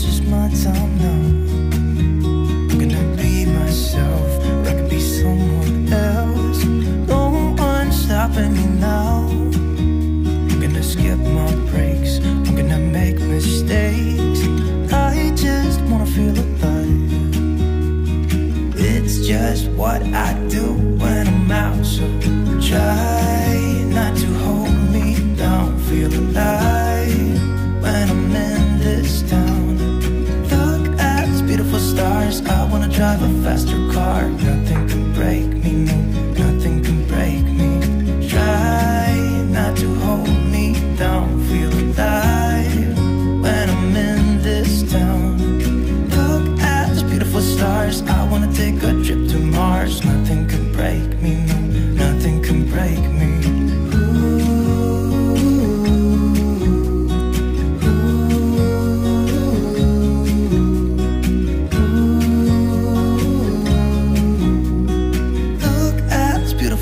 this is my time now. I'm gonna be myself, or I could be someone else. No one's stopping me now. I'm gonna skip my breaks, I'm gonna make mistakes. I just wanna feel alive. It's just what I do when I'm out, so try not to hold me down. Feel alive when I'm in this town. Look at these beautiful stars, I wanna drive a faster car. Nothing can break me, no, nothing can break me. Try not to hold me down. Feel alive when I'm in this town. Look at these beautiful stars, I wanna take a trip to Mars. Nothing can break me, no, nothing can break me.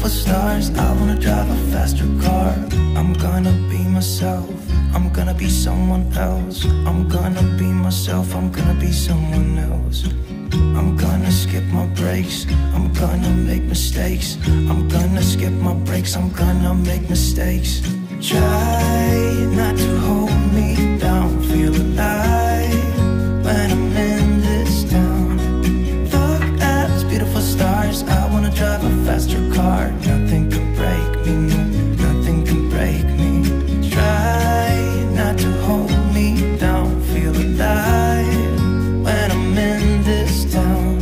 Stars, I wanna drive a faster car. I'm gonna be myself, I'm gonna be someone else. I'm gonna be myself, I'm gonna be someone else. I'm gonna skip my breaks, I'm gonna make mistakes. I'm gonna skip my breaks, I'm gonna make mistakes. Try not to hold me down. Feel alive when I'm in this town. Look at these beautiful stars, I wanna drive a faster car. Nothing can break me, no, nothing can break me. Try not to hold me down. Feel alive when I'm in this town.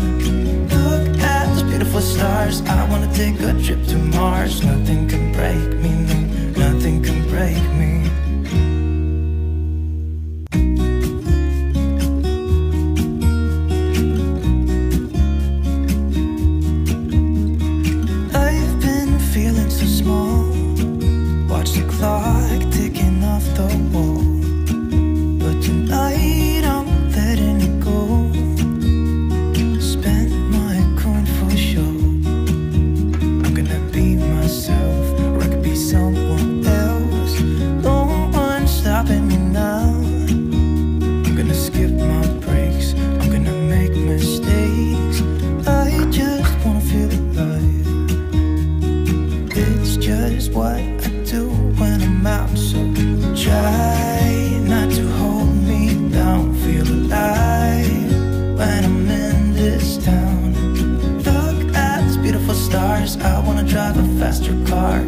Look at those beautiful stars, I wanna take a trip to Mars. Nothing can break me, no, nothing can break me. Clock ticking off the wall, but tonight I'm letting it go. Spend my coin for sure. I'm gonna be myself, or I could be someone else. No one's stopping me now. I'm gonna skip my breaks, I'm gonna make mistakes. I just wanna feel alive. It's just what I do when I'm out, so try not to hold me down. Feel alive when I'm in this town. Look at these beautiful stars, I wanna drive a faster car.